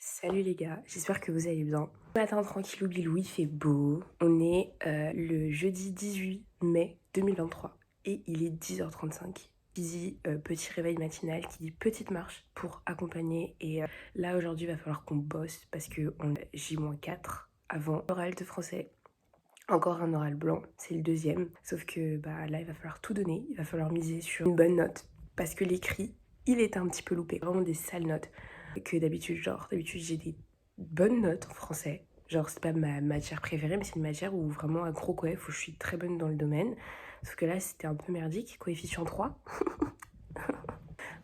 Salut les gars, j'espère que vous allez bien. Matin tranquillou bilou, il fait beau. On est le jeudi 18 mai 2023 et il est 10h35. Qui dit petit réveil matinal, qui dit petite marche pour accompagner. Et là aujourd'hui, il va falloir qu'on bosse parce qu'on a J-4 avant oral de français. Encore un oral blanc, c'est le deuxième. Sauf que là, il va falloir tout donner. Il va falloir miser sur une bonne note parce que l'écrit, il est un petit peu loupé. Vraiment des sales notes. Que d'habitude, d'habitude j'ai des bonnes notes en français. Genre, c'est pas ma matière préférée, mais c'est une matière où vraiment à gros coef, où je suis très bonne dans le domaine. Sauf que là, c'était un peu merdique, coefficient 3.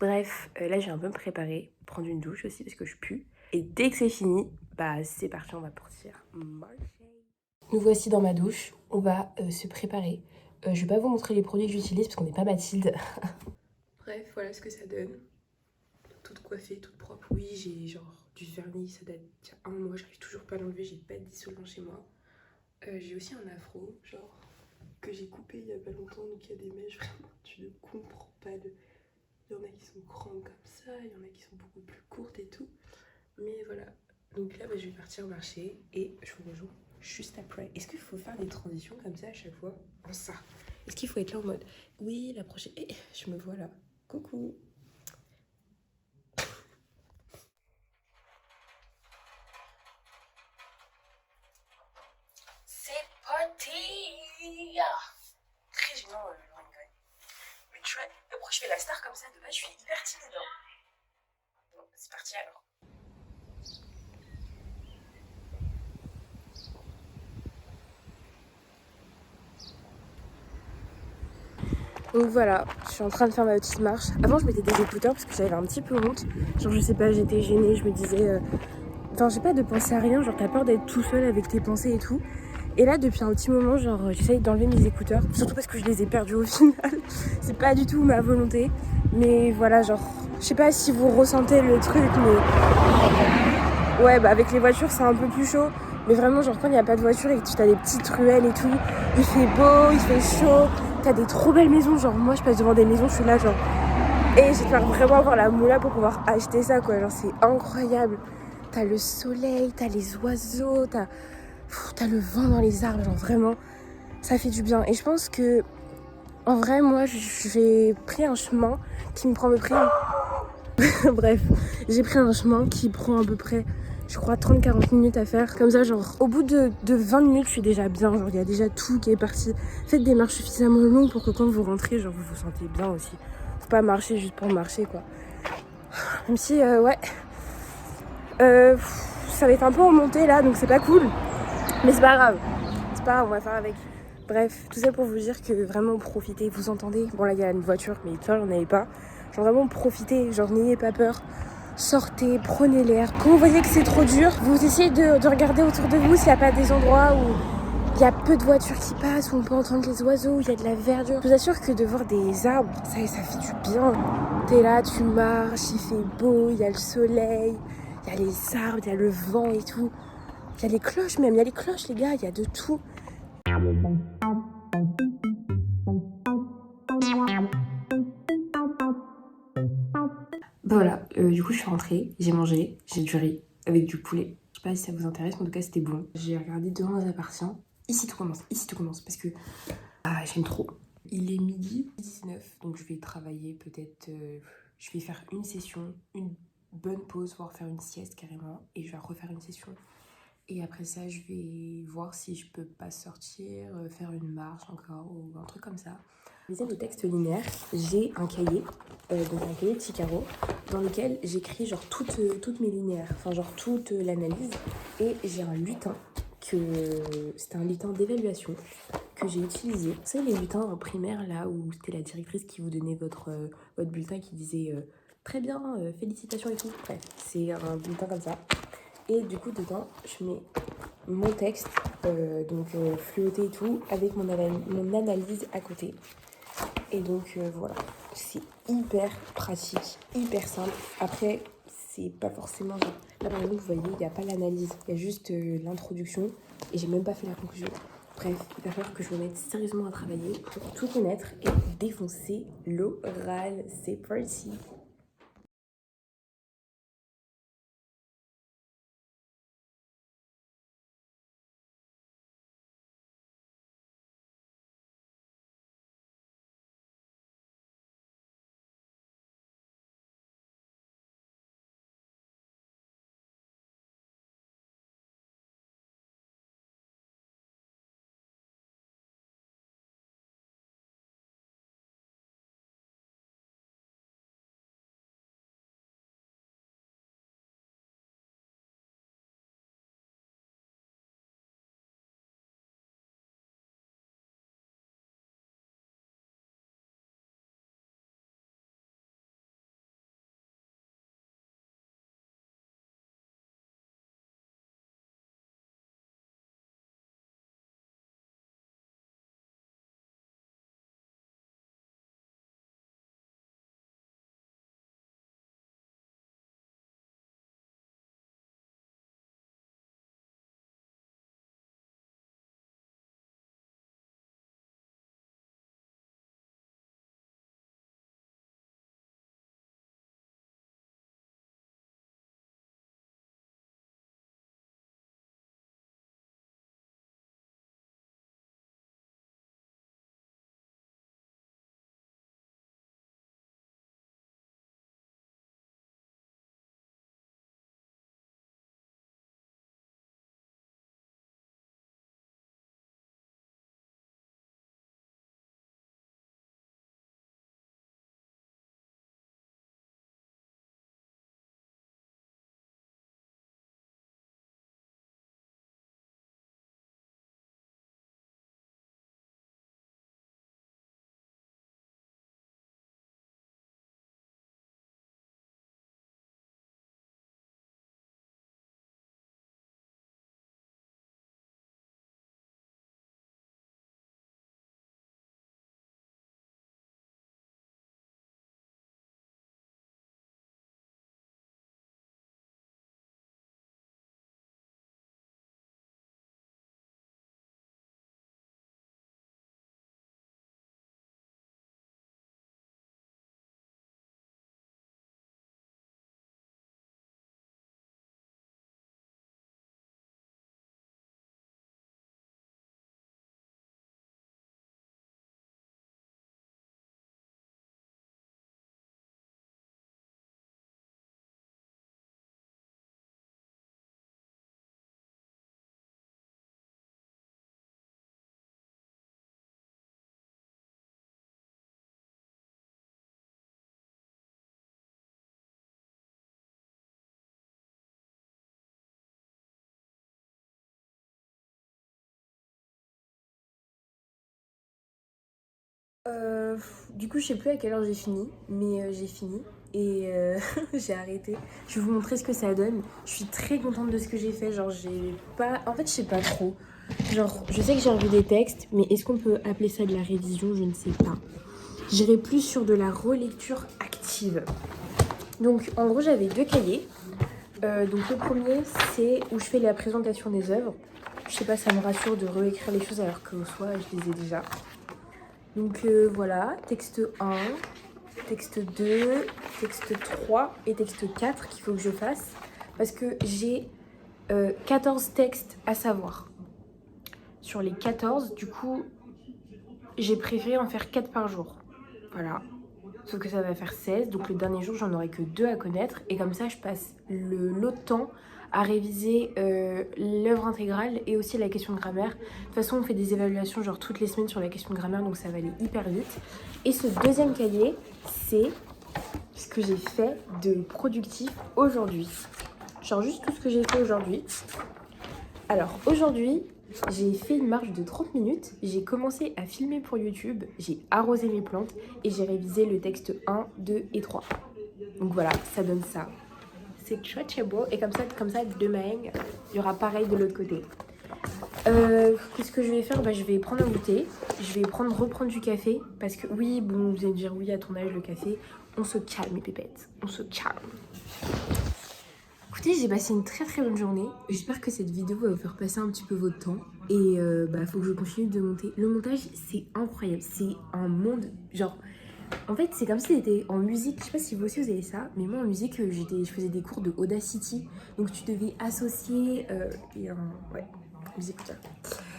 Bref, là, j'ai un peu me préparer, prendre une douche aussi parce que je pue. Et dès que c'est fini, c'est parti, on va partir marcher. Nous voici dans ma douche, on va se préparer. Je vais pas vous montrer les produits que j'utilise parce qu'on n'est pas Mathilde. Bref, voilà ce que ça donne. Toute coiffée, toute propre. Oui, j'ai genre du vernis, ça date d'il y a un mois, j'arrive toujours pas à l'enlever, j'ai pas de dissolvant chez moi. J'ai aussi un afro, genre, que j'ai coupé il y a pas longtemps, donc il y a des mèches, vraiment, tu ne comprends pas. Il y en a qui sont grandes comme ça, il y en a qui sont beaucoup plus courtes et tout. Mais voilà, donc là, je vais partir marcher et je vous rejoins juste après. Est-ce qu'il faut faire des transitions comme ça à chaque fois en ça? Est-ce qu'il faut être là en mode, oui, la prochaine, je me vois là, coucou. C'est parti! Très gênant, mais tu vois, pourquoi je fais la star comme ça? De base, je suis hyper timide. Bon, c'est parti alors. Donc voilà, je suis en train de faire ma petite marche. Avant, je mettais des écouteurs parce que j'avais un petit peu honte. Genre, je sais pas, j'étais gênée, je me disais... Enfin, j'ai pas de penser à rien, genre t'as peur d'être tout seul avec tes pensées et tout. Et là, depuis un petit moment, genre j'essaye d'enlever mes écouteurs. Surtout parce que je les ai perdus au final. C'est pas du tout ma volonté. Mais voilà, genre, je sais pas si vous ressentez le truc, mais... Ouais, avec les voitures, c'est un peu plus chaud. Mais vraiment, genre quand il n'y a pas de voiture et que tu as des petites ruelles et tout, il fait beau, il fait chaud. T'as des trop belles maisons, genre moi je passe devant des maisons, je suis là genre... Et j'espère vraiment avoir la moula pour pouvoir acheter ça, quoi. Genre c'est incroyable. T'as le soleil, t'as les oiseaux, t'as le vent dans les arbres, genre vraiment, ça fait du bien. Et je pense que, en vrai, moi, j'ai pris un chemin qui me prend à peu près... Bref, j'ai pris un chemin qui prend à peu près, je crois, 30-40 minutes à faire. Comme ça, genre, au bout de 20 minutes, je suis déjà bien. Genre, il y a déjà tout qui est parti. Faites des marches suffisamment longues pour que quand vous rentrez, genre, vous vous sentez bien aussi. Faut pas marcher juste pour marcher, quoi. Même si, ouais... ça va être un peu en montée, là, donc c'est pas cool. Mais c'est pas grave. C'est pas grave, on va faire avec. Bref, tout ça pour vous dire que vraiment profitez, vous entendez. Bon là il y a une voiture, mais toi j'en avais pas. Genre vraiment profitez, genre n'ayez pas peur. Sortez, prenez l'air. Quand vous voyez que c'est trop dur, vous essayez de regarder autour de vous s'il n'y a pas des endroits où il y a peu de voitures qui passent, où on peut entendre les oiseaux, où il y a de la verdure. Je vous assure que de voir des arbres, ça fait du bien. T'es là, tu marches, il fait beau, il y a le soleil, il y a les arbres, il y a le vent et tout. Il y a les cloches même, il y a les cloches les gars, il y a de tout. Voilà, du coup je suis rentrée, j'ai mangé, j'ai du riz avec du poulet. Je sais pas si ça vous intéresse, mais en tout cas c'était bon. J'ai regardé devant nos appartiens. Ici tout commence parce que j'aime trop. Il est midi 19, donc je vais travailler peut-être, je vais faire une session, une bonne pause, voire faire une sieste carrément, et je vais refaire une session. Et après ça, je vais voir si je peux pas sortir, faire une marche encore ou un truc comme ça. Lisez le texte linéaire, j'ai un cahier, donc un cahier de Ticaro, dans lequel j'écris genre toutes mes linéaires, enfin genre toute l'analyse. Et j'ai un lutin, c'était un lutin d'évaluation que j'ai utilisé. Vous savez les lutins en primaire là où c'était la directrice qui vous donnait votre bulletin qui disait très bien, félicitations et tout. Bref, c'est un bulletin comme ça. Et du coup, dedans, je mets mon texte, fluoté et tout, avec mon analyse à côté. Et donc, voilà. C'est hyper pratique, hyper simple. Après, c'est pas forcément... Là, par exemple, vous voyez, il n'y a pas l'analyse. Il y a juste l'introduction. Et j'ai même pas fait la conclusion. Bref, il va falloir que je me mette sérieusement à travailler pour tout connaître et défoncer l'oral. C'est parti! Du coup, je sais plus à quelle heure j'ai fini, mais j'ai fini et j'ai arrêté. Je vais vous montrer ce que ça donne. Je suis très contente de ce que j'ai fait. Genre, j'ai pas. En fait, je sais pas trop. Genre, je sais que j'ai revu des textes, mais est-ce qu'on peut appeler ça de la révision? Je ne sais pas. J'irai plus sur de la relecture active. Donc, en gros, j'avais 2 cahiers. Donc, le premier, c'est où je fais la présentation des œuvres. Je sais pas, ça me rassure de réécrire les choses alors que soit je les ai déjà. Donc voilà, texte 1, texte 2, texte 3 et texte 4 qu'il faut que je fasse. Parce que j'ai 14 textes à savoir. Sur les 14, du coup, j'ai préféré en faire 4 par jour. Voilà. Sauf que ça va faire 16, donc le dernier jour, j'en aurai que 2 à connaître. Et comme ça, je passe l'autre temps à réviser l'œuvre intégrale et aussi la question de grammaire. De toute façon, on fait des évaluations genre toutes les semaines sur la question de grammaire, donc ça va aller hyper vite. Et ce deuxième cahier, c'est ce que j'ai fait de productif aujourd'hui. Genre juste tout ce que j'ai fait aujourd'hui. Alors aujourd'hui, j'ai fait une marche de 30 minutes, j'ai commencé à filmer pour YouTube, j'ai arrosé mes plantes et j'ai révisé le texte 1, 2 et 3. Donc voilà, ça donne ça. C'est très très beau et comme ça demain, il y aura pareil de l'autre côté. Qu'est-ce que je vais faire? Je vais prendre un goûter, je vais reprendre du café parce que oui, bon, vous allez me dire oui à ton âge le café, on se calme mes pépettes, on se calme. Écoutez, j'ai passé une très très bonne journée. J'espère que cette vidéo va vous faire passer un petit peu votre temps. Et faut que je continue de monter. Le montage, c'est incroyable. C'est un monde, genre... En fait, c'est comme si c'était en musique. Je sais pas si vous aussi vous avez ça, mais moi en musique, je faisais des cours de Audacity. Donc tu devais associer... ouais, musique, ça.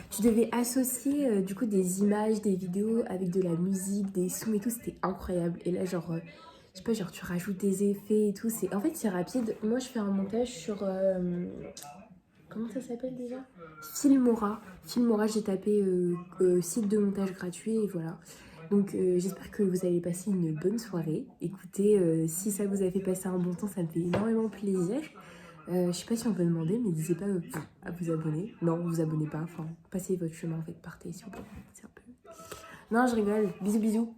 Tu devais associer du coup des images, des vidéos avec de la musique, des sons et tout. C'était incroyable. Et là, genre... je sais pas, genre tu rajoutes des effets et tout. En fait, c'est rapide. Moi, je fais un montage sur... comment ça s'appelle déjà? Filmora. Filmora, j'ai tapé site de montage gratuit et voilà. Donc, j'espère que vous allez passer une bonne soirée. Écoutez, si ça vous a fait passer un bon temps, ça me fait énormément plaisir. Je sais pas si on peut demander, mais n'hésitez pas à vous abonner. Non, vous abonnez pas. Enfin, passez votre chemin, en fait, partez, s'il vous plaît. C'est un peu... Non, je rigole. Bisous, bisous.